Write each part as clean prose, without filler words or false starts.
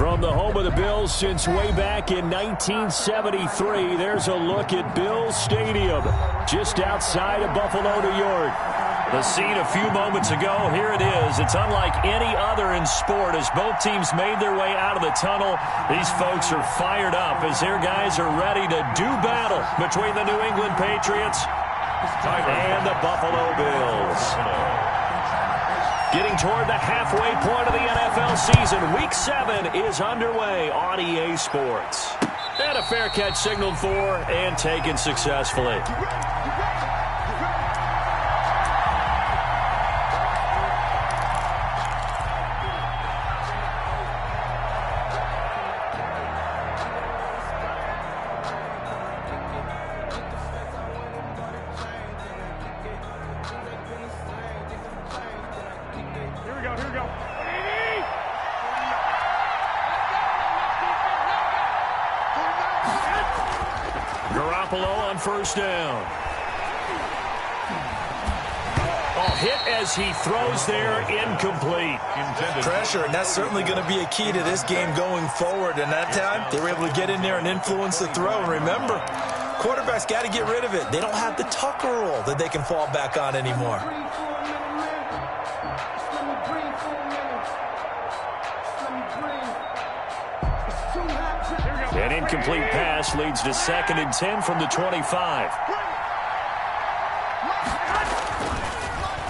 From the home of the Bills since way back in 1973, there's a look at Bills Stadium, just outside of Buffalo, New York. The scene a few moments ago, here it is. It's unlike any other in sport as both teams made their way out of the tunnel. These folks are fired up as their guys are ready to do battle between the New England Patriots and the Buffalo Bills. Getting toward the halfway point of the NFL season, Week 7 is underway on EA Sports. And a fair catch signaled for and taken successfully. First down. Hit as he throws there, incomplete. Pressure, and that's certainly going to be a key to this game going forward. And that time, they were able to get in there and influence the throw. And remember, quarterbacks got to get rid of it. They don't have the Tucker rule that they can fall back on anymore. An incomplete pass leads to 2nd and 10 from the 25.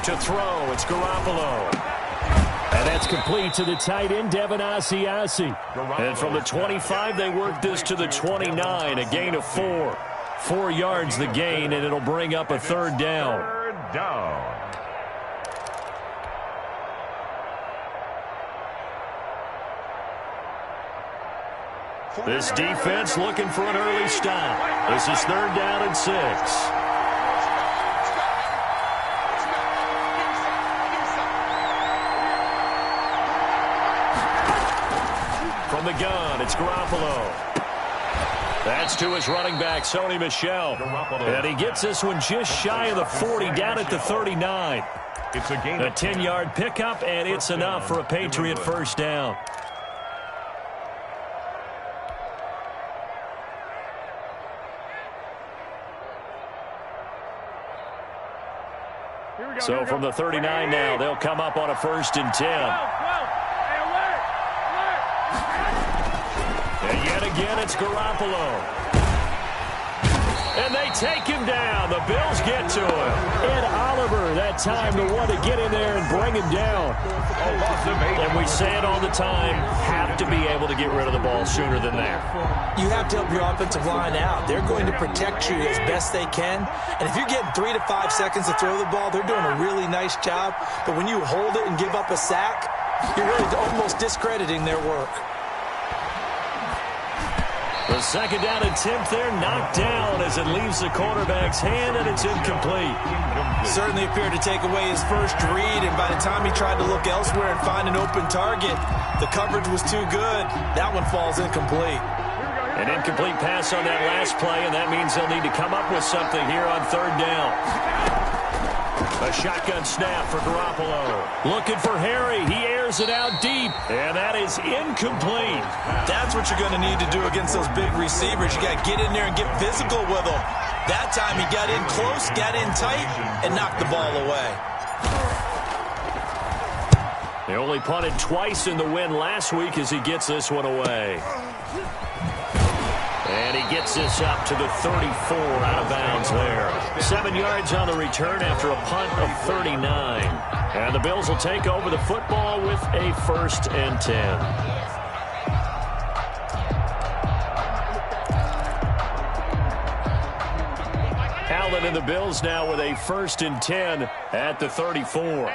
To throw, it's Garoppolo. And that's complete to the tight end, Devin Asiasi. And from the 25, they work this to the 29, a gain of 4. 4 yards the gain, and it'll bring up a 3rd down. Third down. This defense looking for an early stop. This is 3rd down and 6. From the gun, it's Garoppolo. That's to his running back, Sony Michel. And he gets this one just shy of the 40, down at the 39. It's a gain. A 10-yard pickup, and it's enough for a Patriot first down. So from the 39 now, they'll come up on a 1st and 10. And yet again, it's Garoppolo. And they take him down. The Bills get to him. Ed Oliver, that time, the one to get in there and bring him down. And we say it all the time, have to be able to get rid of the ball sooner than that. You have to help your offensive line out. They're going to protect you as best they can. And if you're getting 3 to 5 seconds to throw the ball, they're doing a really nice job. But when you hold it and give up a sack, you're really almost discrediting their work. The 2nd down attempt there knocked down as it leaves the quarterback's hand, and it's incomplete. Certainly appeared to take away his first read, and by the time he tried to look elsewhere and find an open target, the coverage was too good. That one falls incomplete. An incomplete pass on that last play, and that means they'll need to come up with something here on 3rd down. A shotgun snap for Garoppolo. Looking for Harry. He airs it out deep, and that is incomplete. That's what you're going to need to do against those big receivers. You got to get in there and get physical with them. That time he got in close, got in tight, and knocked the ball away. They only punted twice in the win last week as he gets this one away. And he gets this up to the 34, out of bounds there. 7 yards on the return after a punt of 39. And the Bills will take over the football with a 1st and 10. Allen and the Bills now with a 1st and 10 at the 34.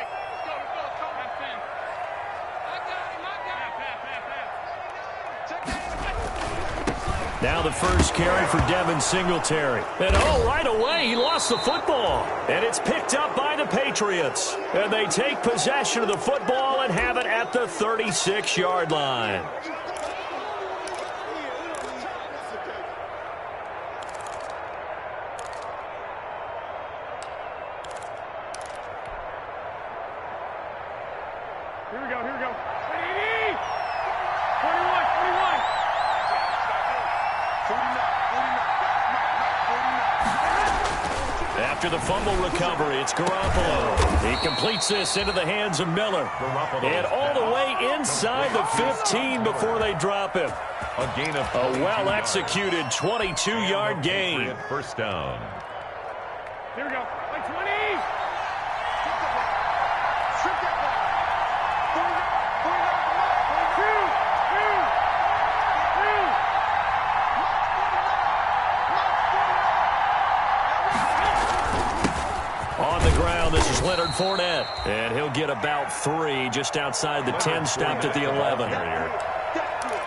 Now the first carry for Devin Singletary. And right away, he lost the football. And it's picked up by the Patriots. And they take possession of the football and have it at the 36-yard line. Here we go. 21. After the fumble recovery, it's Garoppolo. He completes this into the hands of Miller. And all the way inside the 15 before they drop him. A well-executed 22-yard gain. First down. Here we go. Like 20. On the ground, this is Leonard Fournette. And he'll get about 3 just outside the 10, stopped at the 11.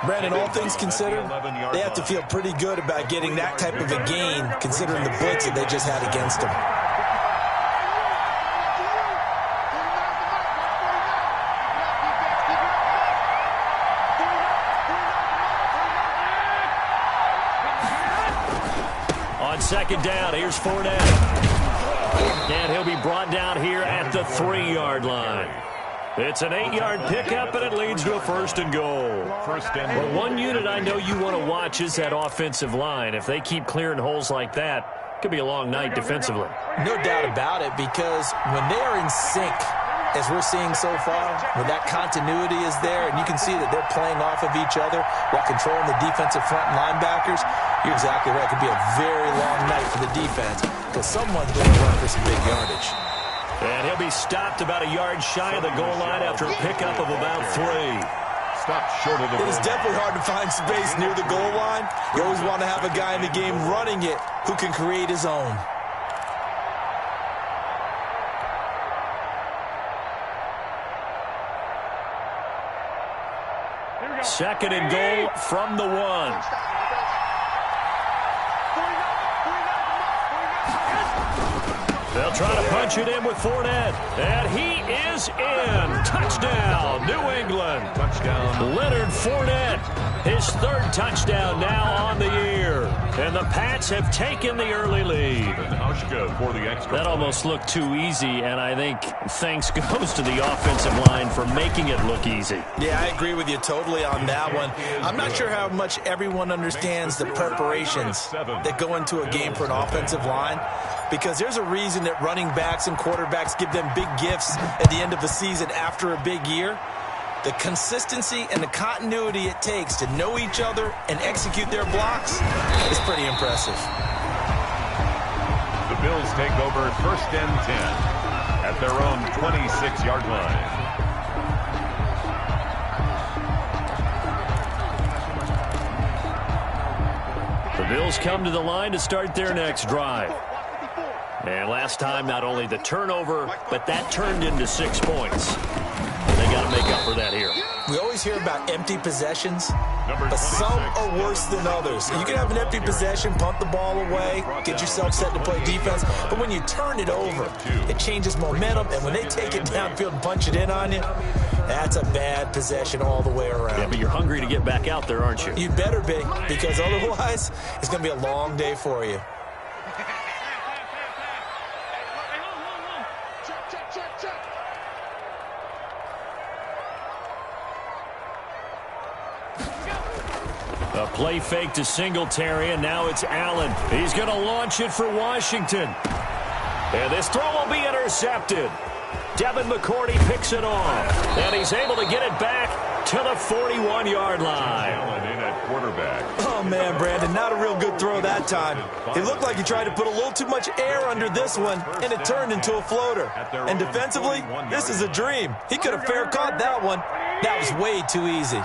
Brandon, all things considered, they have to feel pretty good about getting that type of a gain, considering the blitz that they just had against them. On second down, here's Fournette. And he'll be brought down here at the 3-yard line. It's an 8-yard pickup, and it leads to a 1st and goal. Well, one unit I know you want to watch is that offensive line. If they keep clearing holes like that, it could be a long night defensively. No doubt about it, because when they are in sync, as we're seeing so far, when that continuity is there, and you can see that they're playing off of each other while controlling the defensive front and linebackers, you're exactly right. It could be a very long night for the defense because someone's going to run for some big yardage. And he'll be stopped about a yard shy of the goal line after a pickup of about 3. Stopped short of the It is definitely hard to find space near the goal line. You always want to have a guy in the game running it who can create his own. Second and goal from the 1. They'll try to punch it in with Fournette. And he is in. Touchdown, New England. touchdown. Leonard Fournette, his 3rd touchdown now on the year. And the Pats have taken the early lead. For the extra. That almost looked too easy, and I think thanks goes to the offensive line for making it look easy. Yeah, I agree with you totally on that one. I'm not sure how much everyone understands the preparations that go into a game for an offensive line, because there's a reason that running backs and quarterbacks give them big gifts at the end of a season after a big year. The consistency and the continuity it takes to know each other and execute their blocks is pretty impressive. The Bills take over 1st and 10 at their own 26-yard line. The Bills come to the line to start their next drive. And last time, not only the turnover, but that turned into 6 points. They got to make up for that here. We always hear about empty possessions, but some are worse than others. You can have an empty possession, punt the ball away, get yourself set to play defense, but when you turn it over, it changes momentum, and when they take it downfield and punch it in on you, that's a bad possession all the way around. Yeah, but you're hungry to get back out there, aren't you? You better be, because otherwise, it's going to be a long day for you. A play fake to Singletary, and now it's Allen. He's going to launch it for Washington. And this throw will be intercepted. Devin McCourty picks it off. And he's able to get it back to the 41-yard line. Allen in at quarterback. Oh, man, Brandon, not a real good throw that time. It looked like he tried to put a little too much air under this one, and it turned into a floater. And defensively, this is a dream. He could have fair caught that one. That was way too easy.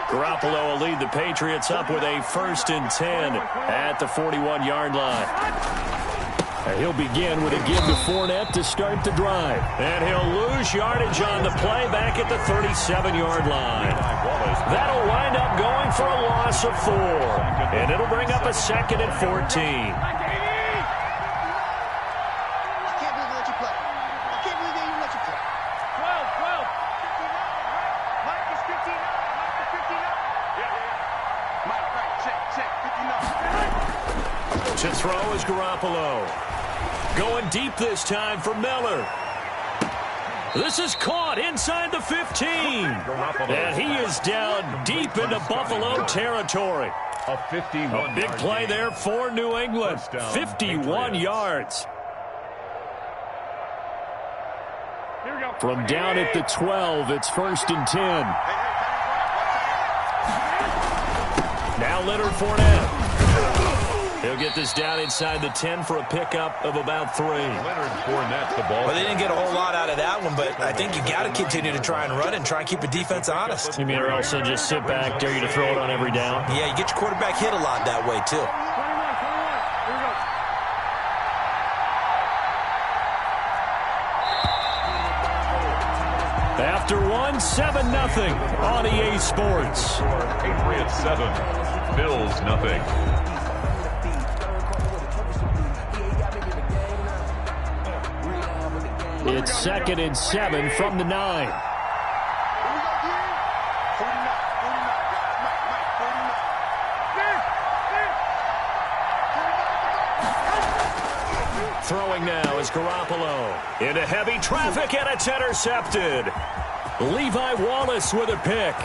Garoppolo will lead the Patriots up with a 1st and 10 at the 41-yard line. And he'll begin with a give to Fournette to start the drive. And he'll lose yardage on the play back at the 37-yard line. That'll wind up going for a loss of 4. And it'll bring up a 2nd and 14. To throw is Garoppolo. Going deep this time for Miller. This is caught inside the 15. And he is down deep into Buffalo territory. A 51 big play there for New England. 51 yards. From down at the 12, it's 1st and 10. Now Leonard Fournette. He'll get this down inside the 10 for a pickup of about 3. Leonard Fournette, the ball. Well, they didn't get a whole lot out of that one, but I think you got to continue to try and run and try and keep the defense honest. You mean, or else they'll just sit back, dare you to throw it on every down? Yeah, you get your quarterback hit a lot that way, too. After one, 7-0 on EA Sports. Patriots 7, Bills nothing. It's 2nd and 7 from the 9. Throwing now is Garoppolo. Into heavy traffic, and it's intercepted. Levi Wallace with a pick.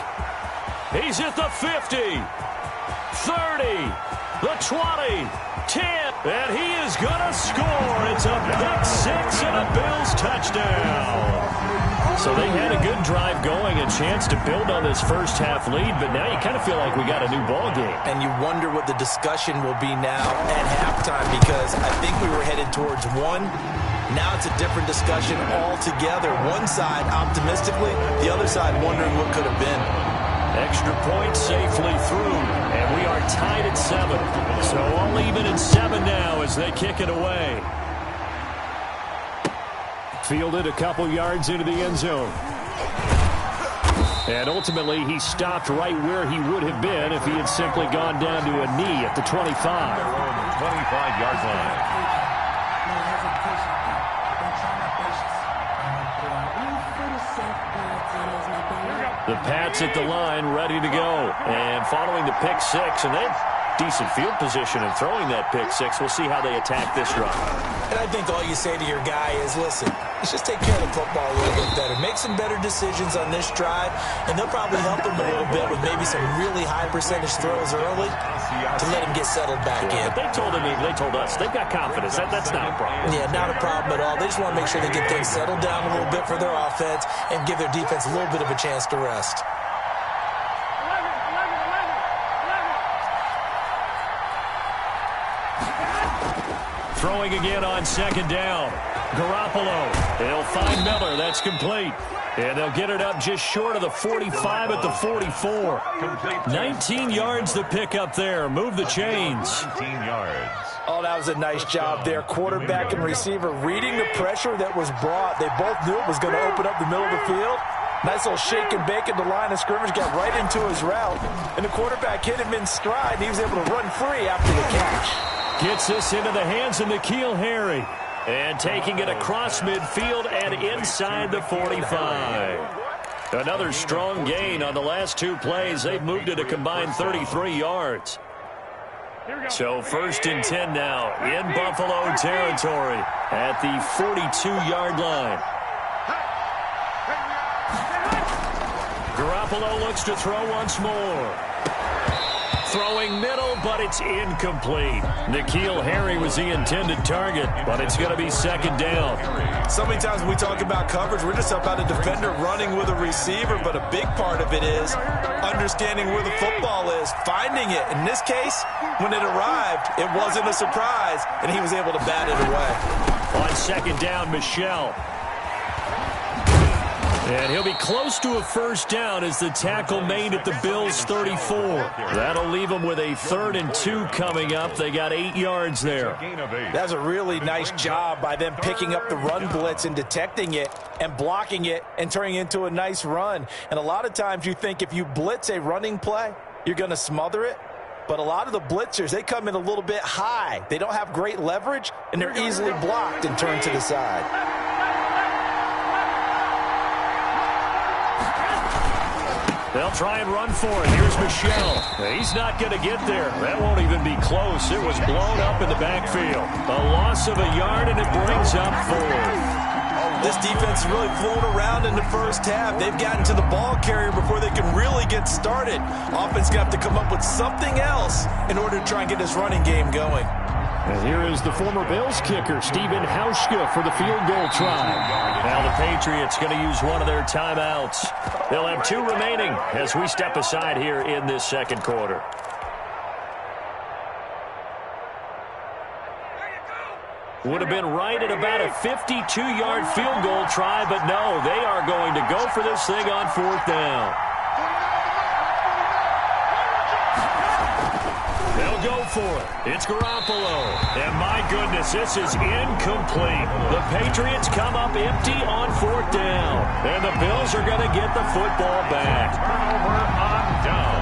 He's at the 50, 30, the 20, 10, and he is going to score. It's a pick 6 and a Bills touchdown. So they had a good drive going, a chance to build on this first half lead, but now you kind of feel like we got a new ball game. And you wonder what the discussion will be now at halftime, because I think we were headed towards one. Now it's a different discussion altogether. One side optimistically, the other side wondering what could have been. Extra point safely through, and we are tied at 7. So all even at 7 now as they kick it away. Fielded a couple yards into the end zone. And ultimately, he stopped right where he would have been if he had simply gone down to a knee at the 25. 25-yard line. The Pats at the line, ready to go. And following the pick 6, and then decent field position and throwing that pick 6. We'll see how they attack this drive. And I think all you say to your guy is, listen, let's just take care of the football a little bit better. Make some better decisions on this drive, and they'll probably help him a little bit with maybe some really high percentage throws early to let him get settled back in. But they told us, they've got confidence. That's not a problem. Yeah, not a problem at all. They just want to make sure they get things settled down a little bit for their offense and give their defense a little bit of a chance to rest. Throwing again on 2nd down. Garoppolo. They'll find Miller. That's complete. And they'll get it up just short of the 45 at the 44. 19 yards to pick up there. Move the chains. 19 yards. Oh, that was a nice job there. Quarterback and receiver reading the pressure that was brought. They both knew it was going to open up the middle of the field. Nice little shake and bake at the line of scrimmage. Got right into his route. And the quarterback hit him in stride. And he was able to run free after the catch. Gets this into the hands of N'Keal Harry. And taking it across midfield and inside the 45. Another strong gain on the last 2 plays. They've moved it a combined 33 yards. So 1st and 10 now in Buffalo territory at the 42-yard line. Garoppolo looks to throw once more. Throwing middle, but it's incomplete. N'Keal Harry was the intended target, but it's going to be 2nd down. So many times when we talk about coverage, we're just about a defender running with a receiver, but a big part of it is understanding where the football is, finding it. In this case, when it arrived, it wasn't a surprise, and he was able to bat it away. On 2nd down, Michel. And he'll be close to a 1st down as the tackle made at the Bills' 34. That'll leave them with a 3rd and 2 coming up. They got 8 yards there. That's a really nice job by them picking up the run blitz and detecting it and blocking it and turning it into a nice run. And a lot of times you think if you blitz a running play, you're going to smother it. But a lot of the blitzers, they come in a little bit high. They don't have great leverage, and they're easily blocked and turned to the side. They'll try and run for it. Here's Michel. He's not going to get there. That won't even be close. It was blown up in the backfield. A loss of a yard, and it brings up 4th. This defense really flown around in the first half. They've gotten to the ball carrier before they can really get started. Offense got to come up with something else in order to try and get this running game going. And here is the former Bills kicker, Steven Hauschka, for the field goal try. Now the Patriots going to use one of their timeouts. They'll have 2 remaining as we step aside here in this second quarter. Would have been right at about a 52-yard field goal try, but no, they are going to go for this thing on 4th down. They'll go for it. It's Garoppolo. And my goodness, this is incomplete. The Patriots come up empty on 4th down. And the Bills are going to get the football back. Turnover on down.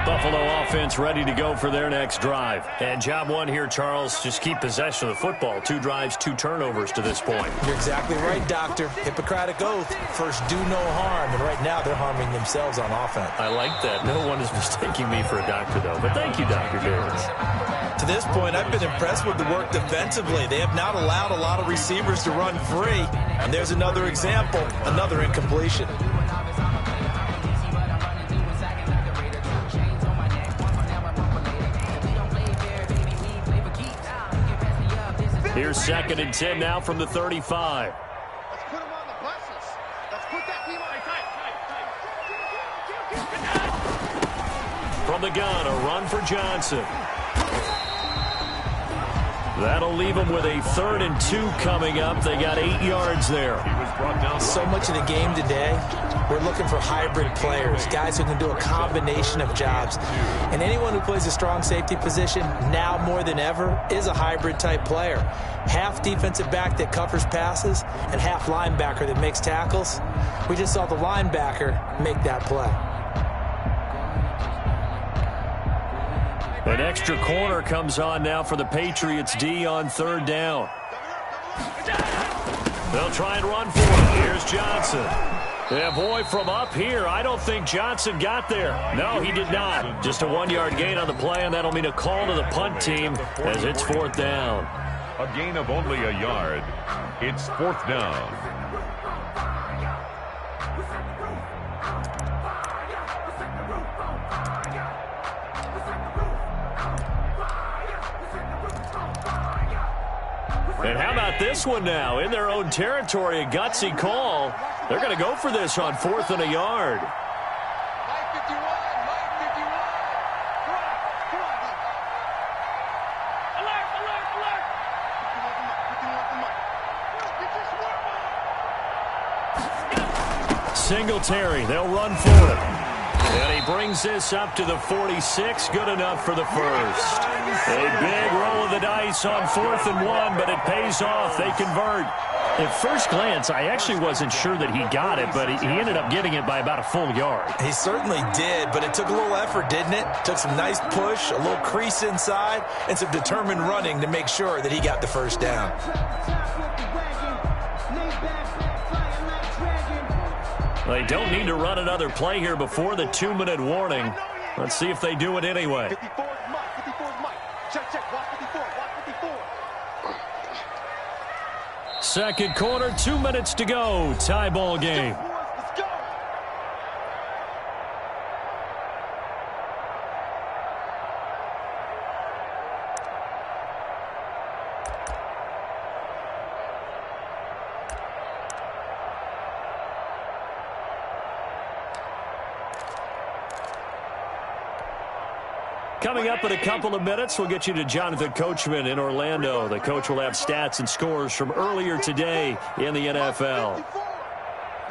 Buffalo offense ready to go for their next drive. And job one here, Charles, just keep possession of the football. 2 drives, 2 turnovers to this point. You're exactly right, Doctor. Hippocratic oath. First, do no harm. And right now, they're harming themselves on offense. I like that. No one is mistaking me for a doctor, though. But thank you, Dr. Davis. To this point, I've been impressed with the work defensively. They have not allowed a lot of receivers to run free. And there's another example, another incompletion. Here's 2nd and 10 now from the 35. Let's put them on the buses. Let's put that team on tight. From the gun, a run for Johnson. That'll leave them with a 3rd and 2 coming up. They got 8 yards there. He was brought down. So much of the game today, we're looking for hybrid players, guys who can do a combination of jobs. And anyone who plays a strong safety position, now more than ever, is a hybrid type player. Half defensive back that covers passes and half linebacker that makes tackles. We just saw the linebacker make that play. An extra corner comes on now for the Patriots D on 3rd down. They'll try and run for it. Here's Johnson. Yeah, boy, from up here, I don't think Johnson got there. No, he did not. Just a 1-yard gain on the play, and that'll mean a call to the punt team as it's 4th down. A gain of only a yard. It's 4th down. And how about this one now? In their own territory, a gutsy call. They're going to go for this on 4th and a yard. Singletary, they'll run for it. And he brings this up to the 46. Good enough for the first. A big roll of the dice on 4th and 1, but it pays off. They convert. At first glance, I actually wasn't sure that he got it, but he ended up getting it by about a full yard. He certainly did, but it took a little effort, didn't it? Took some nice push, a little crease inside, and some determined running to make sure that he got the first down. They don't need to run another play here before the 2-minute warning. Let's see if they do it anyway. 54 is Mike. 54 is Mike. Check. Watch 54. Watch 54. Second quarter, 2 minutes to go. Tie ball game. Let's go. Coming up in a couple of minutes, we'll get you to Jonathan Coachman in Orlando. The coach will have stats and scores from earlier today in the NFL.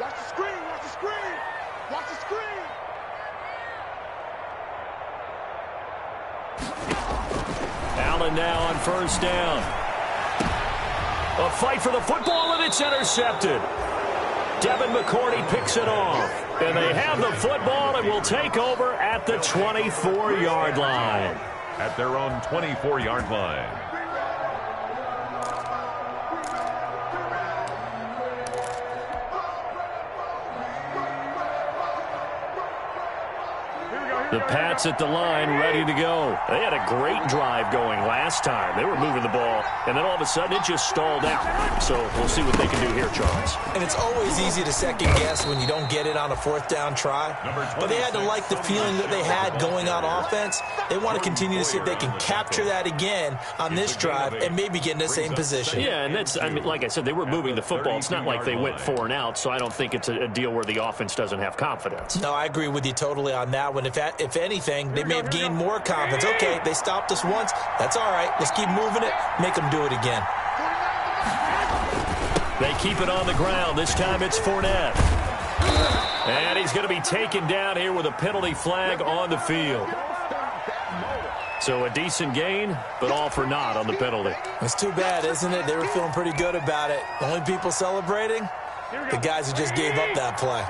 Watch the screen. Watch the screen. Watch the screen. Allen now on 1st down. A fight for the football, and it's intercepted. Devin McCourty picks it off. And they have the football and will take over at the 24-yard line. At their own 24-yard line. Here we go. The Pats at the line, ready to go. They had a great drive going last time. They were moving the ball, and then all of a sudden it just stalled out. So we'll see what they can do here, Charles. And it's always easy to second guess when you don't get it on a fourth down try. But they had to like the feeling that they had going on offense. They want to continue to see if they can capture that again on this drive and maybe get in the same position. Yeah, and that's, I mean, like I said, they were moving the football. It's not like they went 4 and out, so I don't think it's a deal where the offense doesn't have confidence. No, I agree with you totally on that one. If anything, they may have gained more confidence. Okay, they stopped us once. That's all right. Let's keep moving it. Make them do it again. They keep it on the ground. This time it's Fournette. And he's going to be taken down here with a penalty flag on the field. So a decent gain, but all for naught on the penalty. It's too bad, isn't it? They were feeling pretty good about it. The only people celebrating, the guys who just gave up that play.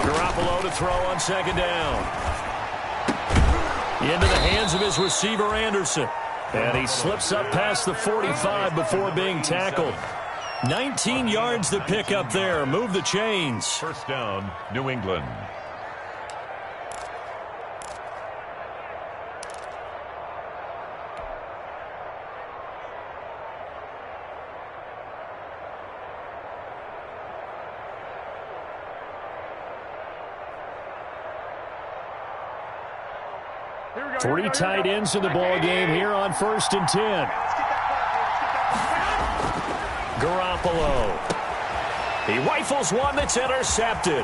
Garoppolo to throw on second down. Into the hands of his receiver, Anderson. And he slips up past the 45 before being tackled. 19 yards to pick up there. Move the chains. First down, New England. Three tight ends in the ball game here on 1st and 10. Garoppolo. He rifles one that's intercepted.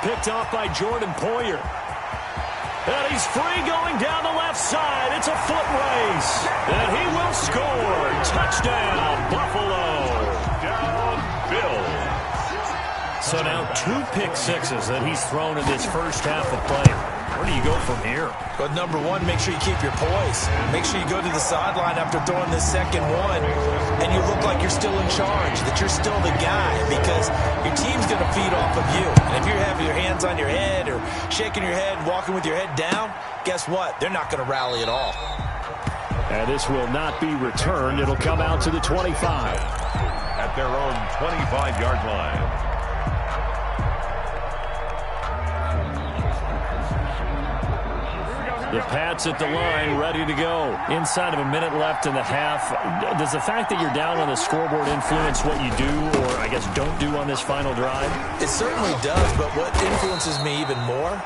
Picked off by Jordan Poyer. And he's free going down the left side. It's a foot race. And he will score. Touchdown, Buffalo. Down, Bills. So now 2 pick sixes that he's thrown in this first half of play. Where do you go from here? But number one, make sure you keep your poise. Make sure you go to the sideline after throwing this second one, and you look like you're still in charge, that you're still the guy, because your team's going to feed off of you. And if you have your hands on your head or shaking your head, walking with your head down, guess what? They're not going to rally at all. And this will not be returned. It'll come out to the 25. At their own 25-yard line. The Pats at the line, ready to go. Inside of a minute left in the half. Does the fact that you're down on the scoreboard influence what you do or, I guess, don't do on this final drive? It certainly does, but what influences me even more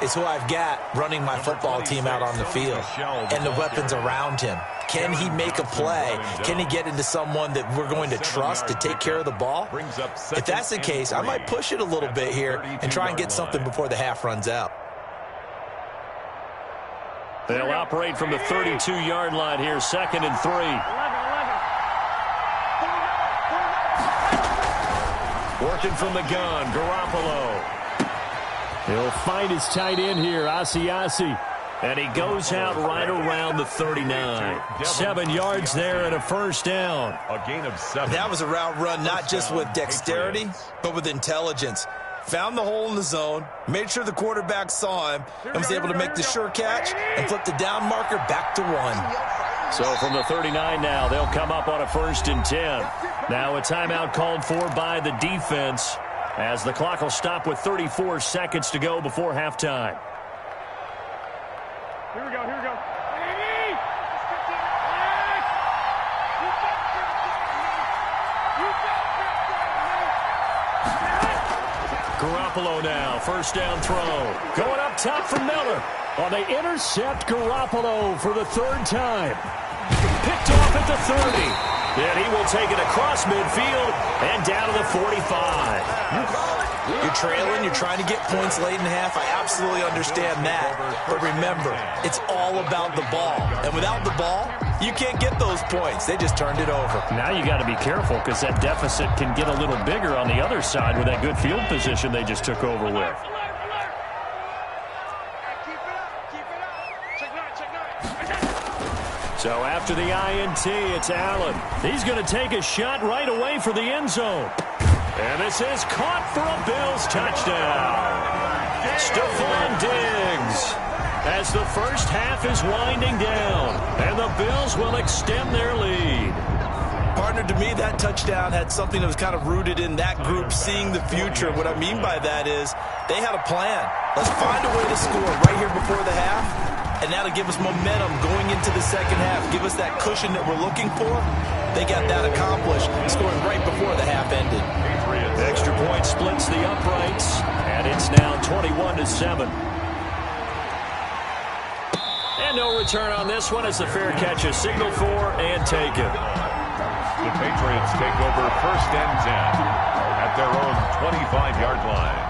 is who I've got running my football team out on the field and the weapons around him. Can he make a play? Can he get into someone that we're going to trust to take care of the ball? If that's the case, I might push it a little bit here and try and get something before the half runs out. They'll operate from the 32-yard line here, 2nd and 3. Working from the gun, Garoppolo. He'll find his tight end here, Asiasi. And he goes out right around the 39. 7 yards there and a first down. A gain of 7. That was a route run not just with dexterity, but with intelligence. Found the hole in the zone, made sure the quarterback saw him, and was able to make the sure catch and flip the down marker back to 1. So from the 39 now, they'll come up on a 1st and 10. Now a timeout called for by the defense as the clock will stop with 34 seconds to go before halftime. Here we go, here we go. Garoppolo now, first down throw. Going up top for Miller. Oh, they intercept Garoppolo for the 3rd time. Picked off at the 30. And he will take it across midfield and down to the 45. You're trailing, you're trying to get points late in half. I absolutely understand that. But remember, it's all about the ball. And without the ball, you can't get those points. They just turned it over. Now you got to be careful because that deficit can get a little bigger on the other side with that good field position they just took over with. So after the INT, it's Allen. He's going to take a shot right away for the end zone. And this is caught for a Bills touchdown. Stephon Diggs as the first half is winding down. And the Bills will extend their lead. Partner, to me, that touchdown had something that was kind of rooted in that group seeing the future. What I mean by that is they had a plan. Let's find a way to score right here before the half, and that'll give us momentum going into the second half, give us that cushion that we're looking for. They got that accomplished, scoring right before the half ended. Extra point splits the uprights, and it's now 21-7. And no return on this one as the fair catch is signaled for and taken. The Patriots take over 1st and 10 at their own 25-yard line.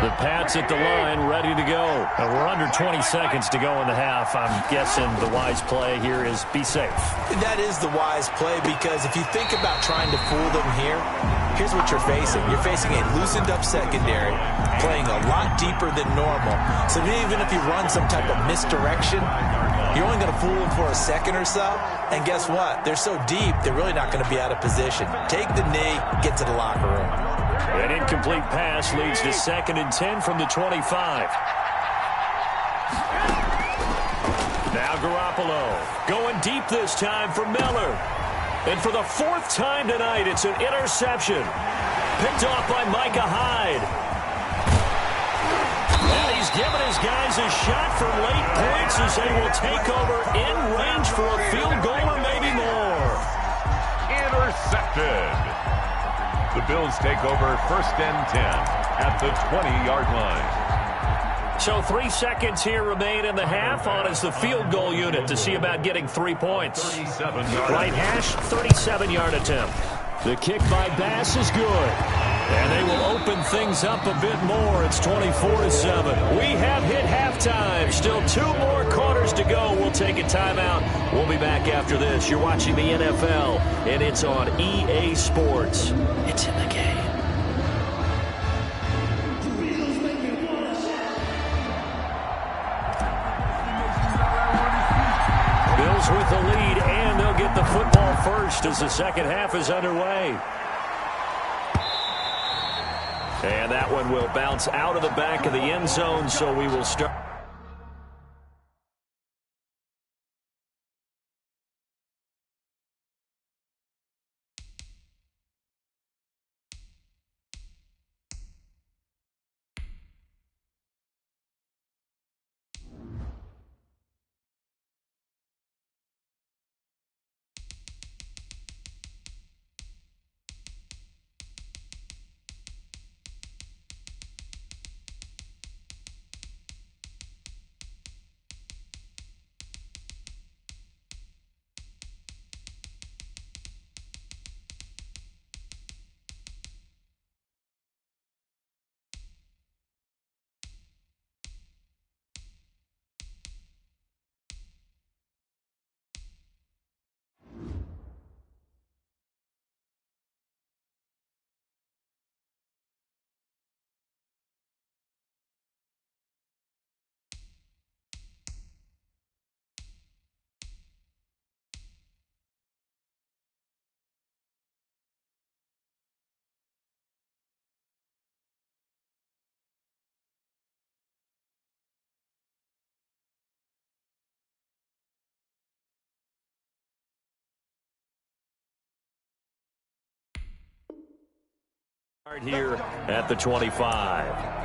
The Pats at the line, ready to go. We're under 20 seconds to go in the half. I'm guessing the wise play here is be safe. That is the wise play, because if you think about trying to fool them here, here's what you're facing. You're facing a loosened-up secondary, playing a lot deeper than normal. So even if you run some type of misdirection, you're only going to fool them for a second or so. And guess what? They're so deep, they're really not going to be out of position. Take the knee, get to the locker room. An incomplete pass leads to 2nd and 10 from the 25. Now Garoppolo going deep this time for Miller. And for the 4th time tonight, it's an interception. Picked off by Micah Hyde. And he's given his guys a shot from late points as they will take over in range for a field goal or maybe more. Intercepted. The Bills take over 1st and 10 at the 20-yard line. So 3 seconds here remain in the half on as the field goal unit to see about getting 3 points. Right hash, 37-yard attempt. The kick by Bass is good. And they will open things up a bit more. It's 24-7. We have hit halftime. Still 2 more quarters to go. We'll take a timeout. We'll be back after this. You're watching the NFL, and it's on EA Sports. It's in the game. Bills with the lead, and they'll get the football first as the second half is underway. And that one will bounce out of the back of the end zone, so we will start. Here at the 25.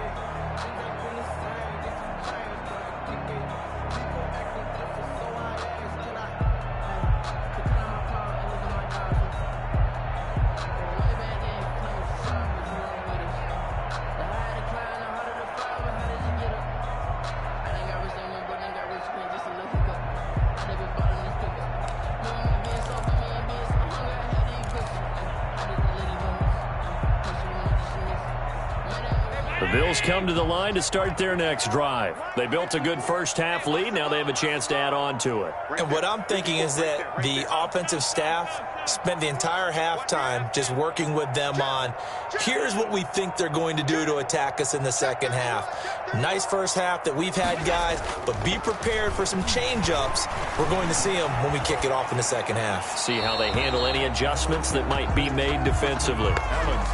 The Bills come to the line to start their next drive. They built a good first half lead. Now they have a chance to add on to it. And what I'm thinking is that the offensive staff spent the entire halftime just working with them on, here's what we think they're going to do to attack us in the second half. Nice first half that we've had, guys, but be prepared for some change-ups. We're going to see them when we kick it off in the second half. See how they handle any adjustments that might be made defensively.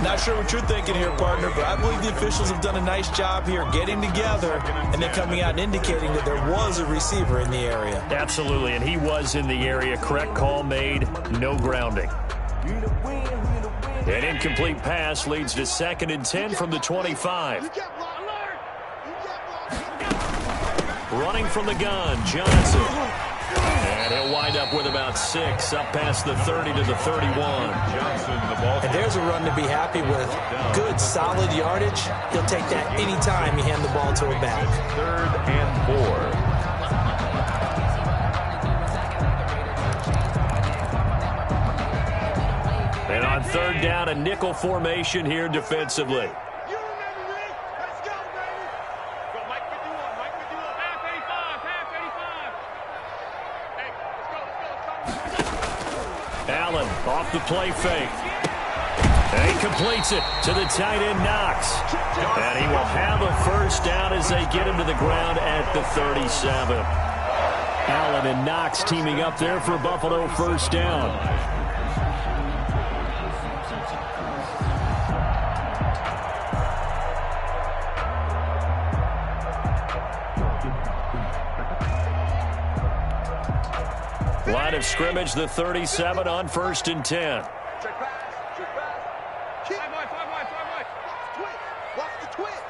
Not sure what you're thinking here, partner, but I believe the officials have done a nice job here getting together and then coming out and indicating that there was a receiver in the area. Absolutely, and he was in the area. Correct call made, no grounding. An incomplete pass leads to 2nd and 10 from the 25. Running from the gun, Johnson. And he'll wind up with about 6, up past the 30 to the 31. And there's a run to be happy with. Good, solid yardage. He'll take that anytime you hand the ball to a back. 3rd and 4. And on 3rd down, a nickel formation here defensively. Allen off the play fake. And he completes it to the tight end, Knox. And he will have a first down as they get him to the ground at the 37. Allen and Knox teaming up there for Buffalo first down. Line of scrimmage, the 37 on 1st and 10. Watch the twist.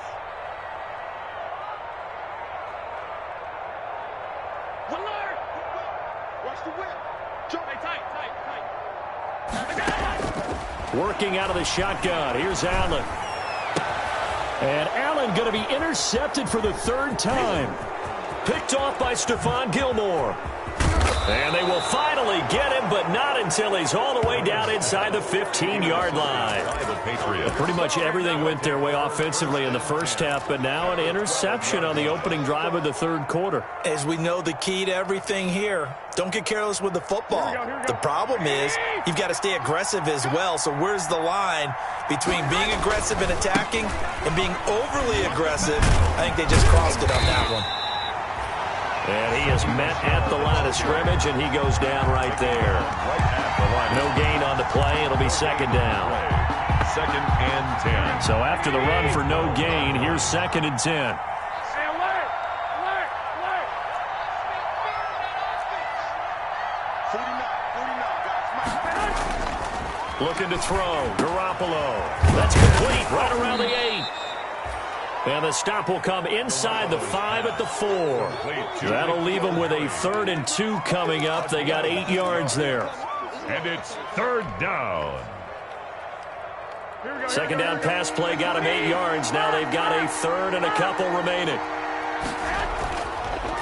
Watch the whip. Jump. Tight. Working out of the shotgun. Here's Allen. And Allen going to be intercepted for the 3rd time. Picked off by Stephon Gilmore. And they will finally get him, but not until he's all the way down inside the 15-yard line. Pretty much everything went their way offensively in the first half, but now an interception on the opening drive of the 3rd quarter. As we know, the key to everything here, don't get careless with the football. The problem is you've got to stay aggressive as well. So where's the line between being aggressive and attacking and being overly aggressive? I think they just crossed it on that one. And he is met at the line of scrimmage, and he goes down right there. No gain on the play. It'll be 2nd down. 2nd and 10. So after the run for no gain, here's 2nd and 10. Looking to throw. Garoppolo. That's complete right around the 8. And the stop will come inside the 5 at the 4. That'll leave them with a 3rd and 2 coming up. They got 8 yards there. And it's 3rd down. 2nd down pass play got them 8 yards. Now they've got a 3rd and a couple remaining.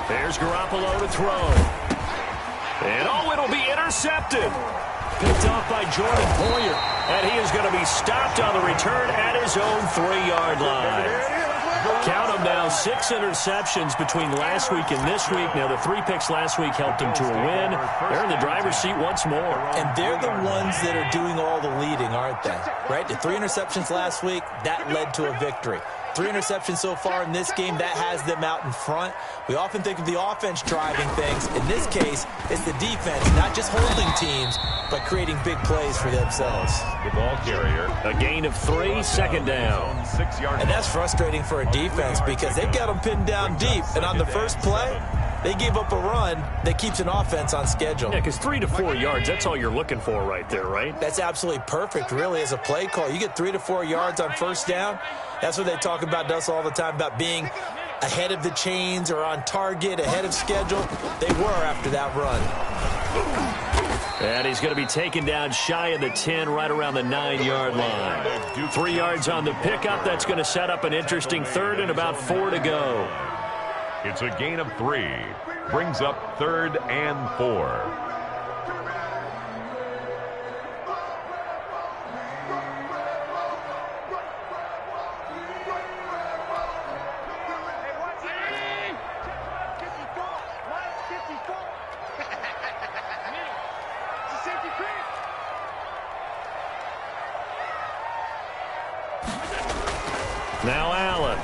There's Garoppolo to throw. And it'll be intercepted. Picked off by Jordan Poyer. And he is going to be stopped on the return at his own 3-yard line. Count them now, 6 interceptions between last week and this week. Now, the 3 picks last week helped them to a win. They're in the driver's seat once more. And they're the ones that are doing all the leading, aren't they? Right? The 3 interceptions last week, that led to a victory. 3 interceptions so far in this game, that has them out in front. We often think of the offense driving things. In this case, it's the defense, not just holding teams, but creating big plays for themselves. The ball carrier. A gain of 3, 2nd down. 6 yards. And that's frustrating for a defense because they've got them pinned down deep. And on the first play, they gave up a run that keeps an offense on schedule. Yeah, because 3 to 4 yards, that's all you're looking for right there, right? That's absolutely perfect, really, as a play call. You get 3 to 4 yards on first down. That's what they talk about to us all the time, about being ahead of the chains or on target, ahead of schedule. They were after that run. And he's going to be taken down shy of the 10, right around the 9-yard line. 3 yards on the pickup. That's going to set up an interesting 3rd and about 4 to go. It's a gain of 3. Brings up 3rd and 4. Now Allen.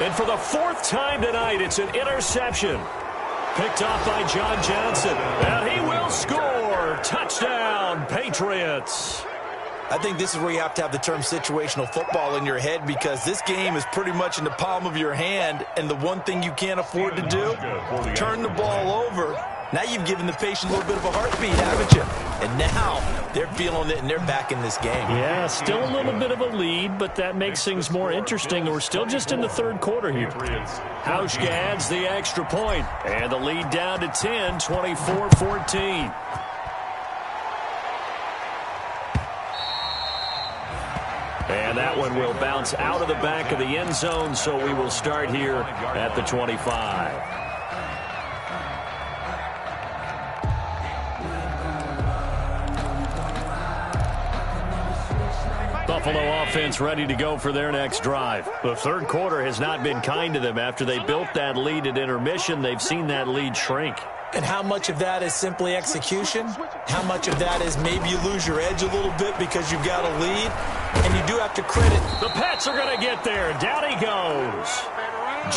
And for the fourth time tonight, it's an interception. Picked off by John Johnson. And he will score. Touchdown, Patriots. I think this is where you have to have the term situational football in your head, because this game is pretty much in the palm of your hand, and the one thing you can't afford to do, turn the ball over. Now you've given the patient a little bit of a heartbeat, haven't you? And now they're feeling it, and they're back in this game. Yeah, still a little bit of a lead, but that makes things more interesting. We're still just in the third quarter here. Hauschka adds the extra point, and the lead down to 10, 24-14. And that one will bounce out of the back of the end zone, so we will start here at the 25. Buffalo offense ready to go for their next drive. The third quarter has not been kind to them. After they built that lead at intermission, they've seen that lead shrink. And how much of that is simply execution? How much of that is maybe you lose your edge a little bit because you've got a lead? And you do have to credit. The Pats are going to get there. Down he goes.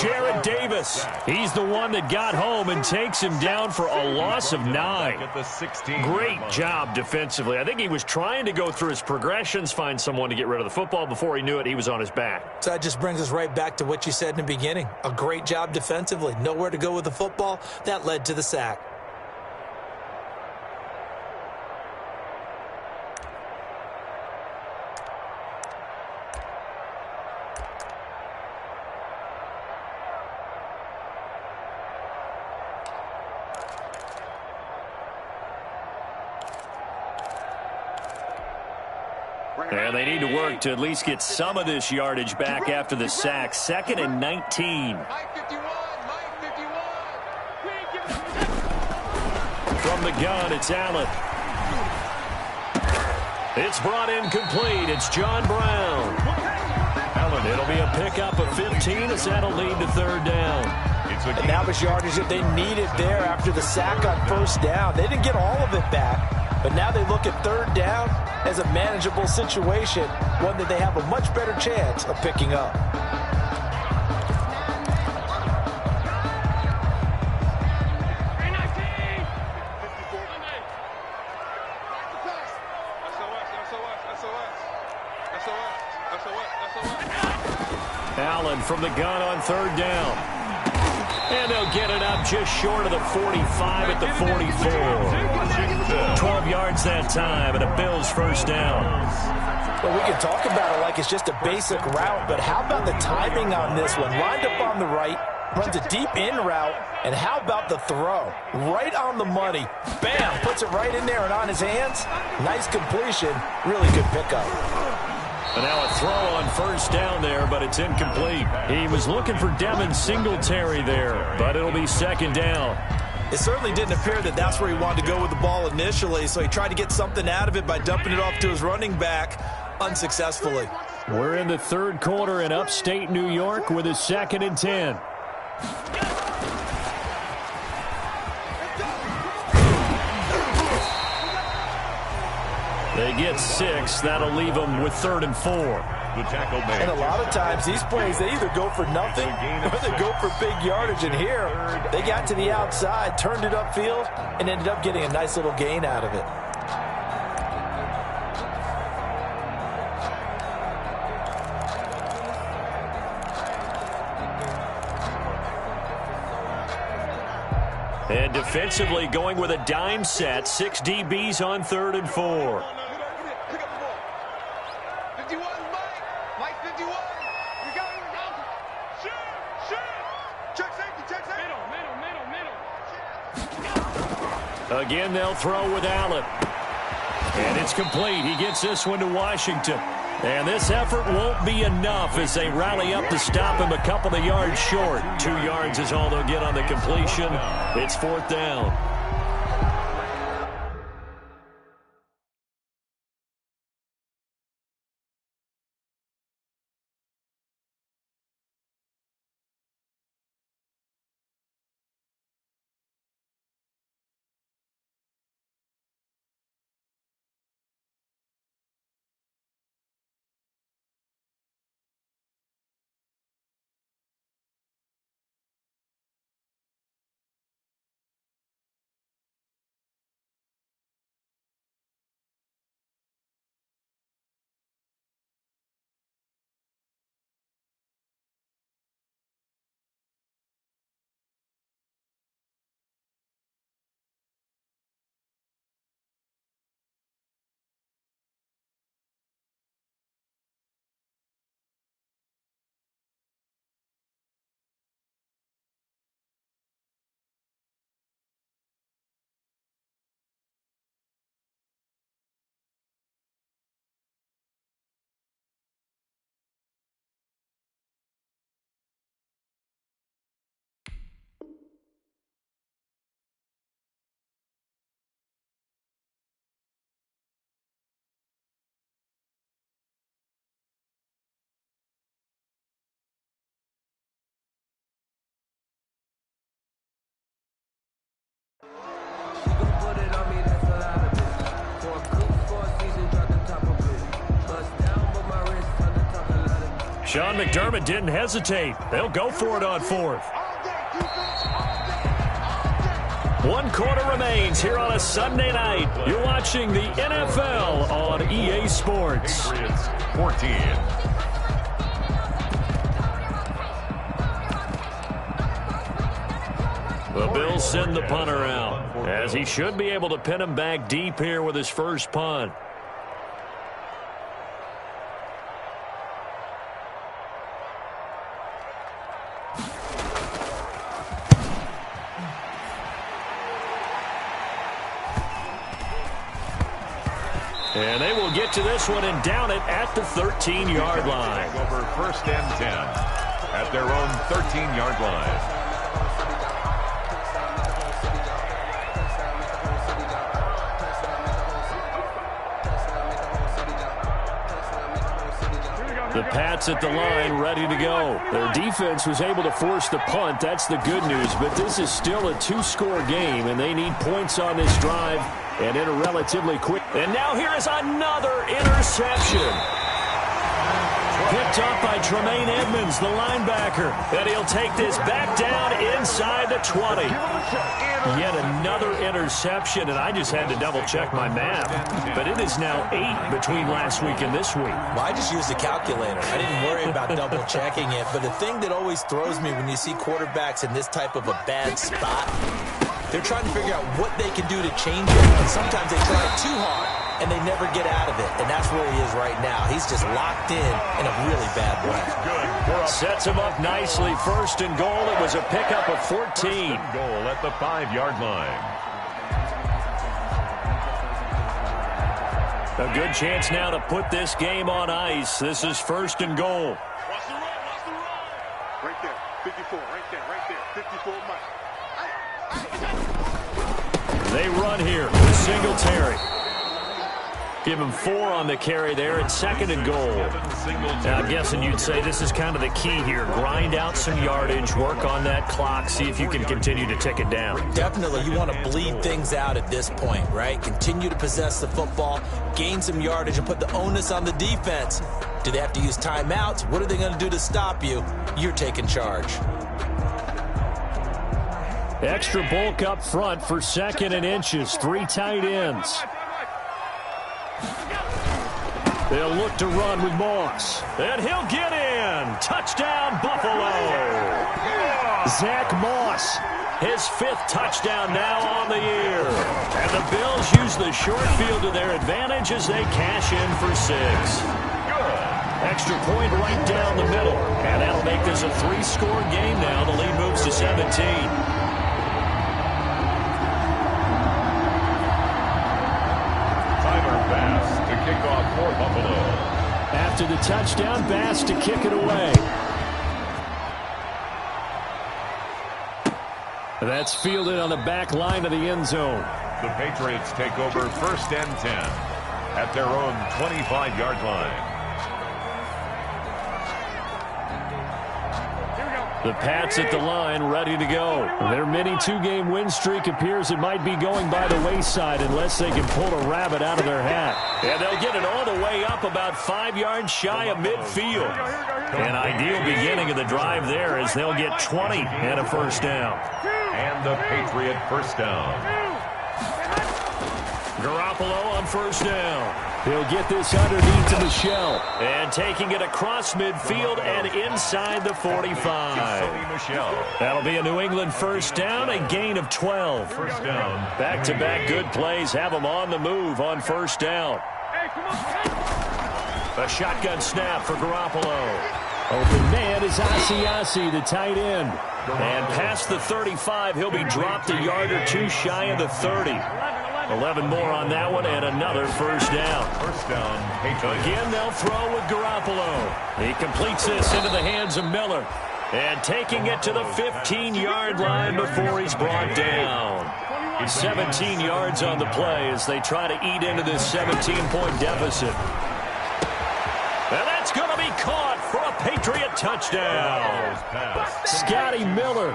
Jared Davis. He's the one that got home and takes him down for a loss of 9. Great job defensively. I think he was trying to go through his progressions, find someone to get rid of the football. Before he knew it, he was on his back. So that just brings us right back to what you said in the beginning. A great job defensively. Nowhere to go with the football. That led to the sack. And they need to work to at least get some of this yardage back after the sack. 2nd and 19. From the gun, it's Allen. It's brought in complete. It's John Brown. Allen, it'll be a pickup of 15 as that'll lead to third down. And that was yardage that they needed there after the sack on first down. They didn't get all of it back, but now they look at third down as a manageable situation, one that they have a much better chance of picking up. Allen from the gun on third down. And they'll get it up just short of the 45 at the 44. 12 yards that time, and a Bills first down. Well, we can talk about it like it's just a basic route, but how about the timing on this one? Lined up on the right, runs a deep in route, and how about the throw? Right on the money. Bam! Puts it right in there and on his hands. Nice completion. Really good pickup. And now a throw on first down there, but it's incomplete. He was looking for Devin Singletary there, but it'll be second down. It certainly didn't appear that that's where he wanted to go with the ball initially, so he tried to get something out of it by dumping it off to his running back unsuccessfully. We're in the third quarter in upstate New York with a 2nd and 10. They get 6. That'll leave them with 3rd and 4. And a lot of times these plays, they either go for nothing or they go for big yardage. And here, they got to the outside, turned it upfield, and ended up getting a nice little gain out of it. And defensively going with a dime set. 6 DBs on 3rd and 4. Again, they'll throw with Allen. And it's complete. He gets this one to Washington. And this effort won't be enough as they rally up to stop him a couple of yards short. 2 yards is all they'll get on the completion. It's 4th down. Sean McDermott didn't hesitate. They'll go for it on fourth. 1 quarter remains here on a Sunday night. You're watching the NFL on EA Sports. Patriots 14. The Bills send the punter out, as he should be able to pin him back deep here with his first punt. And they will get to this one and down it at the 13-yard line. Over 1st and 10 at their own 13-yard line. The Pats at the line, ready to go. Their defense was able to force the punt. That's the good news. But this is still a 2-score game, and they need points on this drive and in a relatively quick. And now here is another interception. Picked up by Tremaine Edmonds, the linebacker. And he'll take this back down inside the 20. Yet another interception, and I just had to double-check my math. But it is now 8 between last week and this week. Well, I just used a calculator. I didn't worry about double-checking it. But the thing that always throws me when you see quarterbacks in this type of a bad spot, they're trying to figure out what they can do to change it. And sometimes they try too hard, and they never get out of it. And that's where he is right now. He's just locked in a really bad way. Sets him up nicely. 1st and goal. It was a pickup of 14. Goal at the 5-yard line. A good chance now to put this game on ice. This is 1st and goal. Watch the run, watch the run. Right there, 54, right there, 54 Mike. They run here with Singletary. Give him 4 on the carry there at 2nd and goal. Now, I'm guessing you'd say this is kind of the key here. Grind out some yardage, work on that clock, see if you can continue to tick it down. Definitely, you want to bleed things out at this point, right? Continue to possess the football, gain some yardage, and put the onus on the defense. Do they have to use timeouts? What are they going to do to stop you? You're taking charge. Extra bulk up front for 2nd and inches. 3 tight ends. They'll look to run with Moss. And he'll get in. Touchdown, Buffalo. Zach Moss, his 5th touchdown now on the year. And the Bills use the short field to their advantage as they cash in for 6. Extra point right down the middle. And that'll make this a 3-score game now. The lead moves to 17. Kick off for Buffalo. After the touchdown, Bass to kick it away. That's fielded on the back line of the end zone. The Patriots take over 1st and 10 at their own 25-yard line. The Pats at the line, ready to go. Their mini 2-game win streak appears it might be going by the wayside unless they can pull a rabbit out of their hat. And they'll get it all the way up about 5 yards shy of midfield. An ideal beginning of the drive there as they'll get 20 and a 1st down. And the Patriot 1st down. Garoppolo on 1st down. He'll get this underneath to Michelle. And taking it across midfield and inside the 45. That'll be a New England 1st down, a gain of 12. 1st down. Back-to-back good plays have them on the move on 1st down. A shotgun snap for Garoppolo. Open man is Asiasi, the tight end. And past the 35, he'll be dropped a yard or 2 shy of the 30. 11 more on that one, and another 1st down. 1st down. Again, they'll throw with Garoppolo. He completes this into the hands of Miller. And taking it to the 15-yard line before he's brought down. 17 yards on the play as they try to eat into this 17-point deficit. And that's going to be caught for a Patriot touchdown. Scotty Miller,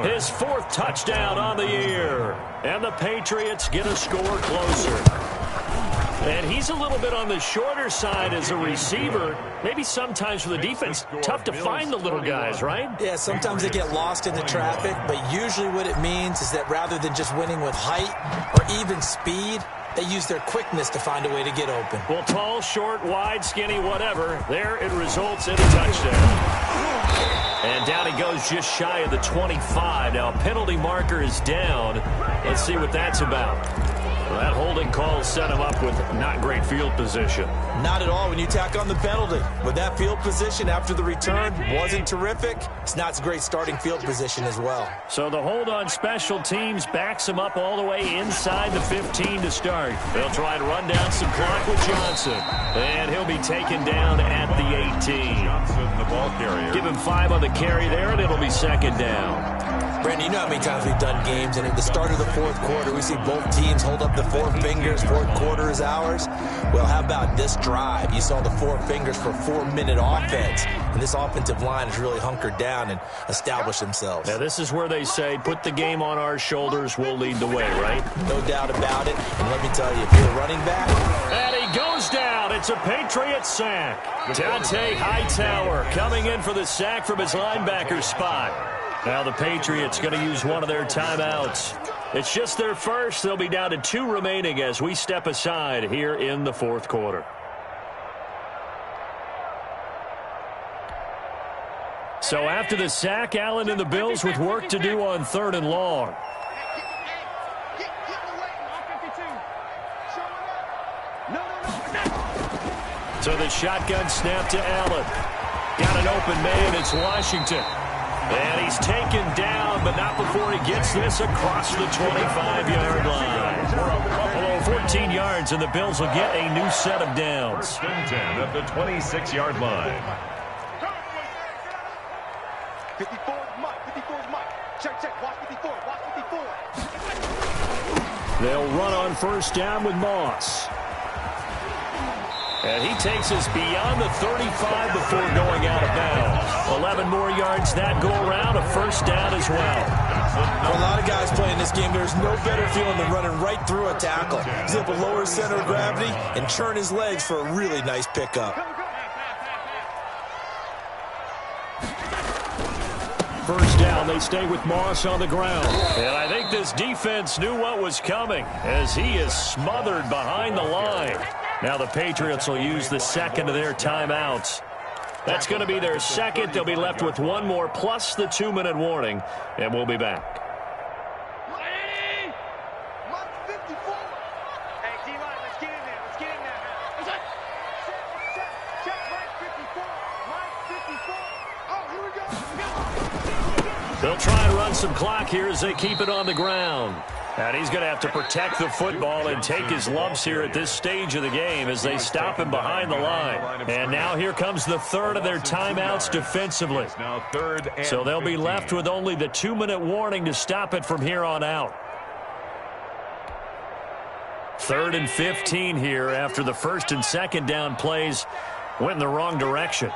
his 4th touchdown on the year. And the Patriots get a score closer. And he's a little bit on the shorter side as a receiver. Maybe sometimes for the defense, tough to find the little guys, right? Yeah, sometimes they get lost in the traffic, but usually what it means is that rather than just winning with height or even speed, they use their quickness to find a way to get open. Well, tall, short, wide, skinny, whatever, there it results in a touchdown. And down he goes just shy of the 25. Now a penalty marker is down. Let's see what that's about. Well, that holding call set him up with not great field position. Not at all when you tack on the penalty. With that field position after the return wasn't terrific, it's not a great starting field position as well. So the hold on special teams backs him up all the way inside the 15 to start. They'll try to run down some clock with Johnson. And he'll be taken down at the 18. Johnson, the ball carrier. Give him 5 on the carry there, and it'll be second down. Brandon, you know how many times we've done games, and at the start of the fourth quarter, we see both teams hold up the 4 fingers, fourth quarter is ours. Well, how about this drive? You saw the 4 fingers for 4-minute offense, and this offensive line has really hunkered down and established themselves. Now, this is where they say, put the game on our shoulders, we'll lead the way, right? No doubt about it, and let me tell you, if you're a running back... And he goes down. It's a Patriots sack. Dante Hightower coming in for the sack from his linebacker spot. Now the Patriots going to use one of their timeouts. It's just their first. They'll be down to 2 remaining as we step aside here in the fourth quarter. So after the sack, Allen and the Bills with work to do on 3rd and long. So the shotgun snap to Allen. Got an open man. It's Washington. And he's taken down, but not before he gets this across the 25-yard line. Buffalo 14 yards, and the Bills will get a new set of downs. 1st and 10 at the 26-yard line. 54 is Mike. 54 is Mike. Check. Watch 54. Watch 54. They'll run on 1st down with Moss. And he takes us beyond the 35 before going out of bounds. 11 more yards that go around, a 1st down as well. For a lot of guys playing this game, there's no better feeling than running right through a tackle. He's able to lower his center of gravity and churn his legs for a really nice pickup. 1st down, they stay with Moss on the ground. And I think this defense knew what was coming as he is smothered behind the line. Now the Patriots will use the second of their timeouts. That's going to be their second. They'll be left with 1 more plus the 2-minute warning, and we'll be back. They'll try and run some clock here as they keep it on the ground. And he's going to have to protect the football and take his lumps here at this stage of the game as they stop him behind the line. And now here comes the 3rd of their timeouts defensively. So they'll be left with only the 2-minute warning to stop it from here on out. 3rd and 15 here after the 1st and 2nd down plays went in the wrong direction.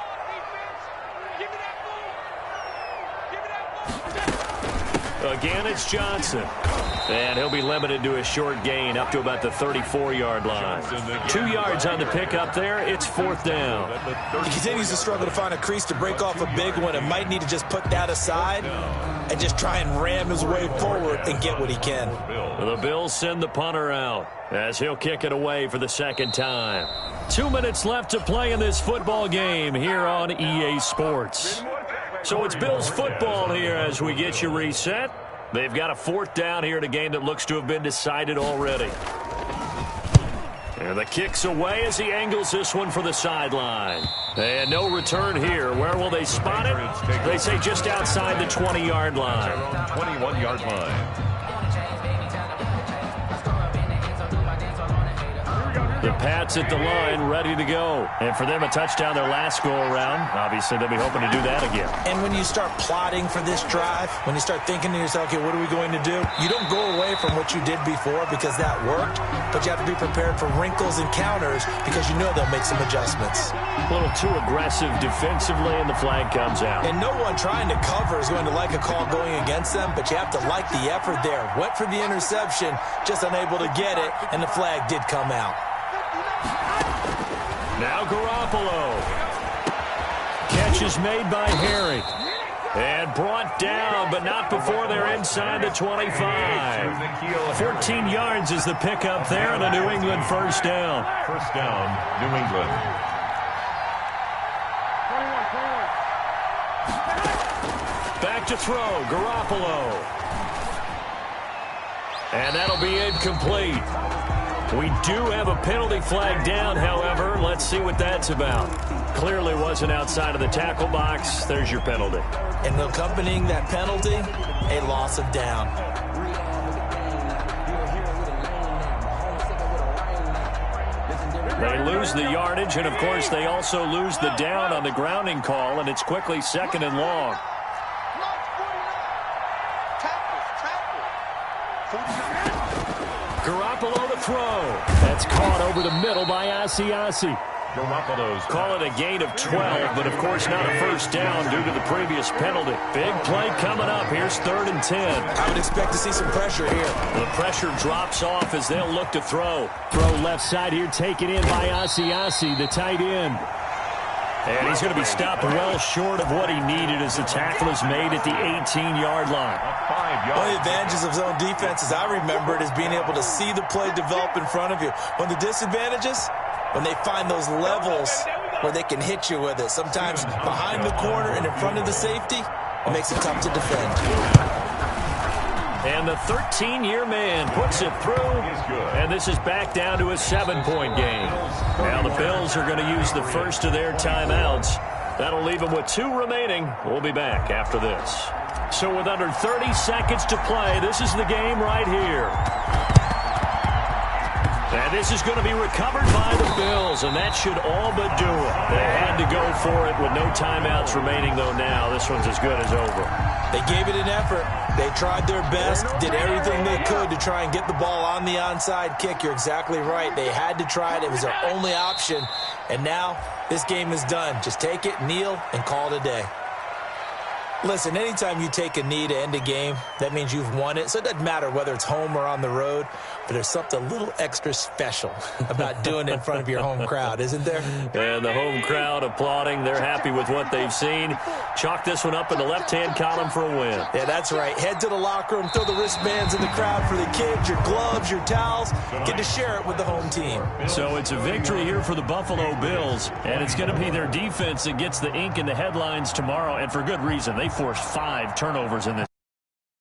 Again, it's Johnson. And he'll be limited to a short gain up to about the 34-yard line. 2 yards on the pickup there. It's 4th down. He continues to struggle to find a crease to break off a big one and might need to just put that aside and just try and ram his way forward and get what he can. The Bills send the punter out as he'll kick it away for the 2nd time. 2 minutes left to play in this football game here on EA Sports. So it's Bills football here as we get you reset. They've got a 4th down here in a game that looks to have been decided already. And the kick's away as he angles this one for the sideline. And no return here. Where will they spot it? They say just outside the 20-yard line. 21-yard line. The Pats at the line, ready to go. And for them, a touchdown their last go-around. Obviously, they'll be hoping to do that again. And when you start plotting for this drive, when you start thinking to yourself, okay, what are we going to do? You don't go away from what you did before because that worked, but you have to be prepared for wrinkles and counters because you know they'll make some adjustments. A little too aggressive defensively, and the flag comes out. And no one trying to cover is going to like a call going against them, but you have to like the effort there. Went for the interception, just unable to get it, and the flag did come out. Now Garoppolo. Catch is made by Harry. And brought down, but not before they're inside the 25. 14 yards is the pickup there, and a New England first down. First down, New England. Back to throw, Garoppolo. And that'll be incomplete. We do have a penalty flag down, however. Let's see what that's about. Clearly wasn't outside of the tackle box. There's your penalty. And accompanying that penalty, a loss of down. They lose the yardage, and, of course, they also lose the down on the grounding call, and it's quickly 2nd and long. Garoppolo to throw. That's caught over the middle by Asiasi. Garoppolo's Call it a gain of 12, but of course not a first down due to the previous penalty. Big play coming up. Here's 3rd and 10. I would expect to see some pressure here. The pressure drops off as they'll look to throw. Throw left side here, taken in by Asiasi, the tight end. And he's going to be stopped well short of what he needed as the tackle is made at the 18-yard line. 5 yards. One of the advantages of zone defense, as I remember it, is being able to see the play develop in front of you. One of the disadvantages, when they find those levels where they can hit you with it. Sometimes behind the corner and in front of the safety, it makes it tough to defend. And the 13-year man puts it through, and this is back down to a 7-point game. Now the Bills are going to use the first of their timeouts. That'll leave them with 2 remaining. We'll be back after this. So with under 30 seconds to play, this is the game right here. And this is going to be recovered by the Bills, and that should all but do it. They had to go for it with no timeouts remaining, though now this one's as good as over. They gave it an effort. They tried their best, did everything they could to try and get the ball on the onside kick. You're exactly right. They had to try it. It was their only option. And now this game is done. Just take it, kneel, and call it a day. Listen, anytime you take a knee to end a game, that means you've won it. So it doesn't matter whether it's home or on the road, but there's something a little extra special about doing it in front of your home crowd, isn't there? And the home crowd applauding. They're happy with what they've seen. Chalk this one up in the left-hand column for a win. Yeah, that's right. Head to the locker room, throw the wristbands in the crowd for the kids, your gloves, your towels. Get to share it with the home team. So it's a victory here for the Buffalo Bills, and it's going to be their defense that gets the ink in the headlines tomorrow, and for good reason. They forced 5 turnovers in this